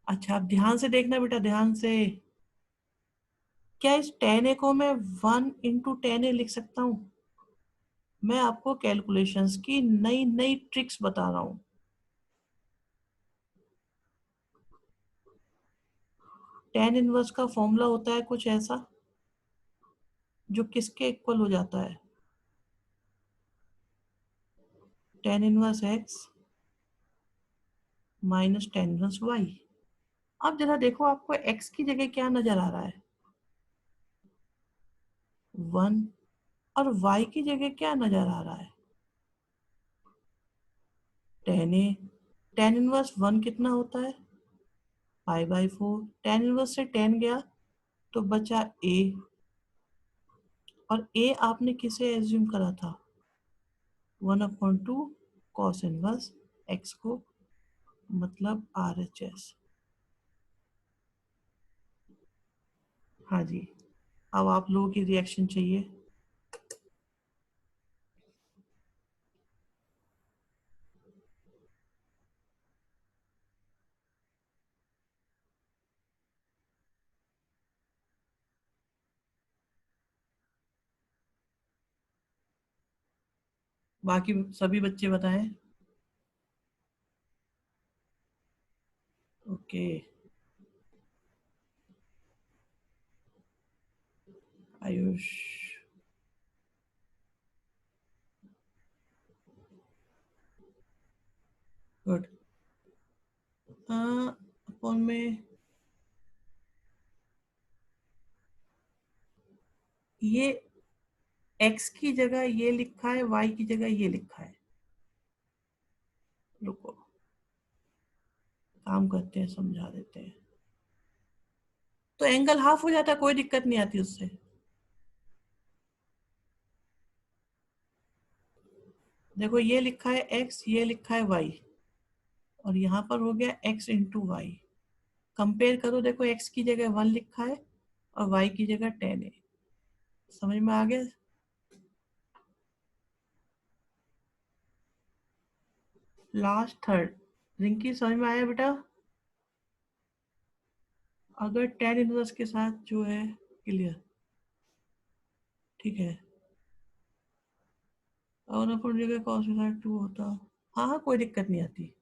अच्छा आप ध्यान से देखना बेटा, ध्यान से। क्या इस 10a को मैं 1 इंटू 10a लिख सकता हूँ? मैं आपको कैलकुलेशंस की नई नई ट्रिक्स बता रहा हूँ। टेन इनवर्स का फॉर्मूला होता है कुछ ऐसा, जो किसके इक्वल हो जाता है? Tan inverse x minus tan inverse y। अब जरा देखो, आपको x की जगह क्या नजर आ रहा है? 1। और y की जगह क्या नजर आ रहा है? 10a। टेन इनवर्स 1 कितना होता है? 5/4। टेन इनवर्स से 10 गया तो बचा a, और a आपने किसे एज्यूम करा था? 1/2 कॉस इनवर्स x को, मतलब RHS। हाँ जी, अब आप लोगों की रिएक्शन चाहिए। बाकी सभी बच्चे बताएं। Okay Ayush, good. अपन में ये x की जगह ये लिखा है, y की जगह ये लिखा है। रुको, काम करते हैं, समझा देते हैं। तो एंगल हाफ हो जाता है, कोई दिक्कत नहीं आती उससे। देखो ये लिखा है x, ये लिखा है y, और यहाँ पर हो गया x इंटू वाई। कंपेयर करो, देखो x की जगह 1 लिखा है और y की जगह 10 है। समझ में आ गया? लास्ट थर्ड, रिंकी समझ में आया बेटा? अगर टेन इनवर्स के साथ जो है, क्लियर, ठीक है। और अपन जगह cos के साथ 2 होता, हाँ हाँ कोई दिक्कत नहीं आती।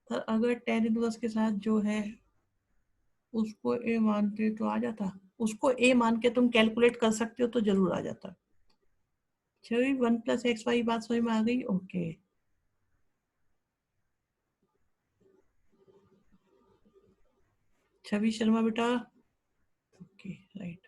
पर अगर टेन इनवर्स के साथ जो है उसको ए मानते तो आ जाता, उसको ए मान के तुम कैलकुलेट कर सकते हो तो जरूर आ जाता। चलिए 1 + x y बात समझ में आ गई? ओके। छवि शर्मा बेटा, ओके राइट।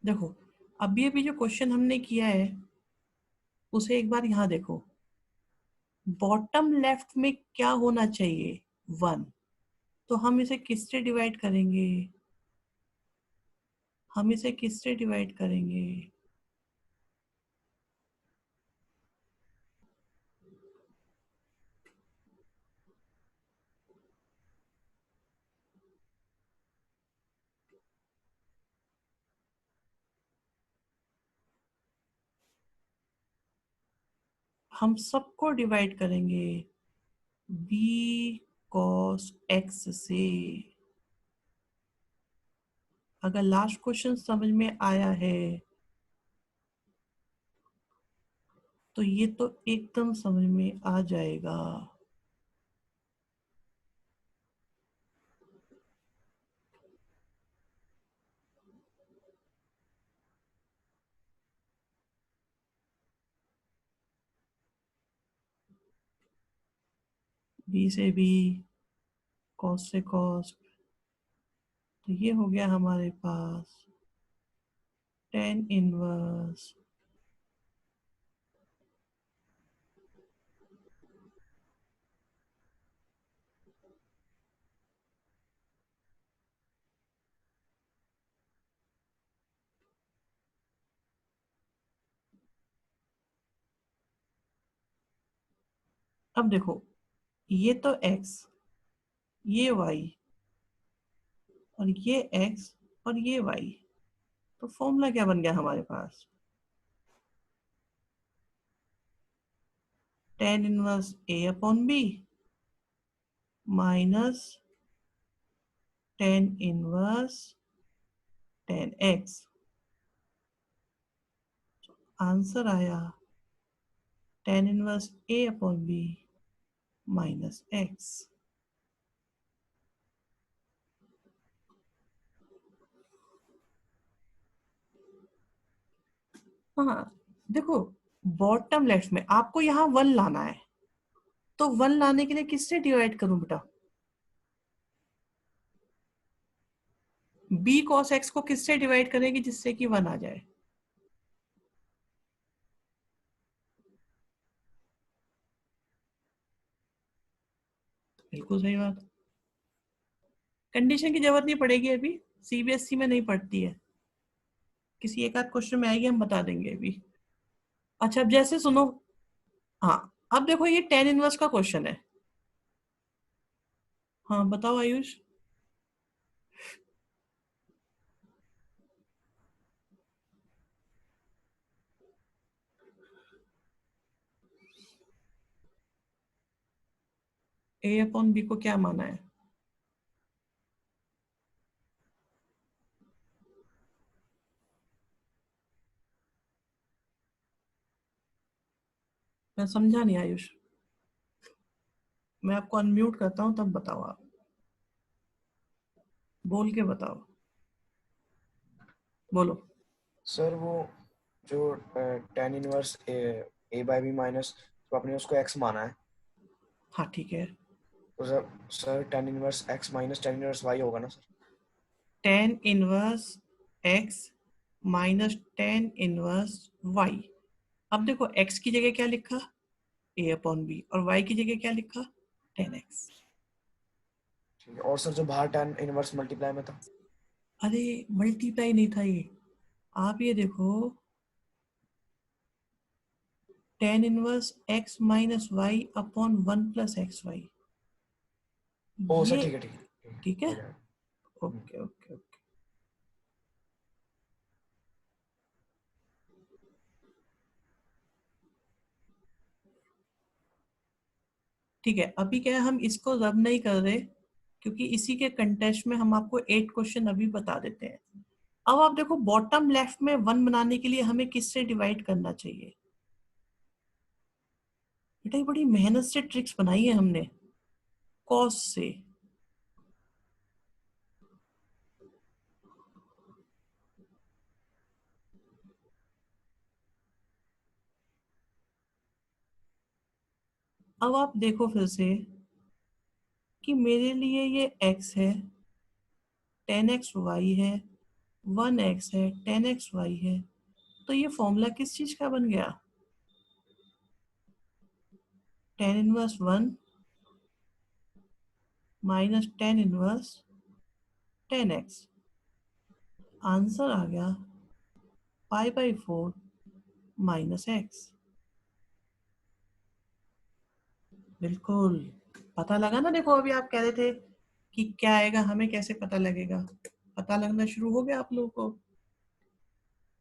देखो अभी जो क्वेश्चन हमने किया है उसे एक बार यहाँ देखो। बॉटम लेफ्ट में क्या होना चाहिए? 1। तो हम इसे किससे डिवाइड करेंगे? हम इसे किससे डिवाइड करेंगे? हम सबको डिवाइड करेंगे b cos x से। अगर लास्ट क्वेश्चन समझ में आया है तो ये तो एकदम समझ में आ जाएगा। b से b, cos से cos, तो ये हो गया हमारे पास टेन इनवर्स। अब देखो ये तो x, ये y, और ये x और ये y, तो फॉर्मूला क्या बन गया हमारे पास? Tan inverse a upon b minus tan inverse tan x. Answer आया tan inverse a upon b minus x. हाँ देखो, बॉटम लेफ्ट में आपको यहाँ 1 लाना है, तो 1 लाने के लिए किससे डिवाइड करूं बेटा? b cos x को किससे डिवाइड करेंगे जिससे कि 1 आ जाए? बिल्कुल सही बात। कंडीशन की जरूरत नहीं पड़ेगी अभी, सीबीएसई में नहीं पड़ती है, किसी एक आध क्वेश्चन में आएगी, हम बता देंगे अभी। अच्छा अब जैसे सुनो, हाँ अब देखो ये टेन इनवर्स का क्वेश्चन है। हाँ बताओ आयुष। ए अपॉन बी को क्या माना है? मैं समझा नहीं आयुष, मैं आपको अनम्यूट करता हूँ तब बताओ, आप बोल के बताओ, बोलो। सर वो जो tan inverse a by b minus, तो आपने उसको एक्स माना है, हाँ ठीक है। तो sir tan inverse x minus tan inverse y होगा ना sir? Tan inverse x minus tan inverse y. अब देखो x की जगह क्या लिखा, a अपॉन बी, और y की जगह क्या लिखा, टेन एक्स। ठीक है, और सर जो बाहर टेन इनवर्स मल्टीप्लाई में था? अरे मल्टीप्लाई नहीं था ये, आप ये देखो, tan inverse x minus y upon one plus x y, ओ सर ये ठीक है ठीक है ठीक है, ठीक है। हो जाएगा। ओके ओके ओके, ठीक है। अभी क्या है, हम इसको रब नहीं कर रहे, क्योंकि इसी के कंटेस्ट में हम आपको 8 क्वेश्चन अभी बता देते हैं। अब आप देखो, बॉटम लेफ्ट में वन बनाने के लिए हमें किससे डिवाइड करना चाहिए, बेटा ये बड़ी मेहनत से ट्रिक्स बनाई है हमने, कॉस से। अब आप देखो फिर से कि मेरे लिए ये x है, टेन एक्स वाई है, वन एक्स है, टेन एक्स वाई है, तो ये फॉर्मूला किस चीज का बन गया, tan inverse one minus tan inverse tan x. Answer आ गया pi by four minus x. बिल्कुल, पता लगा ना। देखो अभी आप कह रहे थे कि क्या आएगा, हमें कैसे पता लगेगा, पता लगना शुरू हो गया आप लोगों को।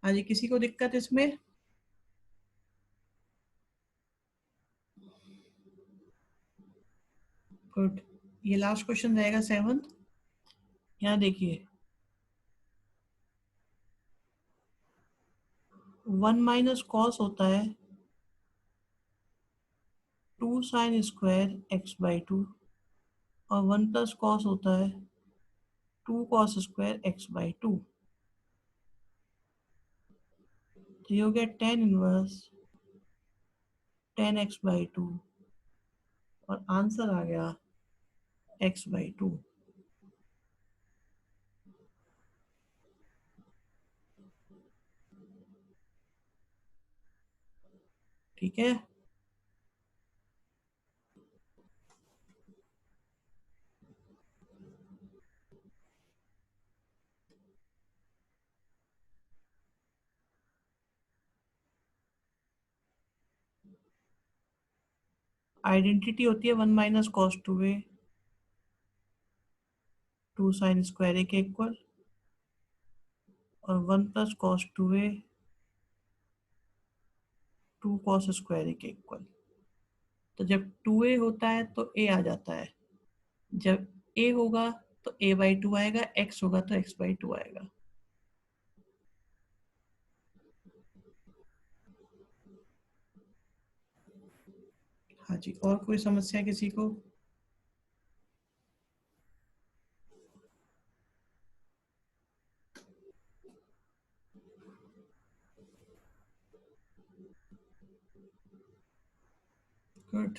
हाँ जी, किसी को दिक्कत इसमें? गुड। ये लास्ट क्वेश्चन रहेगा, सेवंथ। यहाँ देखिए, वन माइनस कॉस होता है two sine square x by two, और वन प्लस कॉस होता है two cos square x by two. तो ये हो गया tan inverse tan x by two, और आंसर आ गया एक्स बाई टू। ठीक है। आइडेंटिटी होती है one minus cos two A, two sine square A के इक्वल, और one plus cos two A two cos square A के इक्वल। तो जब टू ए होता है तो ए आ जाता है, जब ए होगा तो ए बाई टू आएगा, एक्स होगा तो एक्स बाई टू आएगा। हाँ जी, और कोई समस्या किसी को? गुड।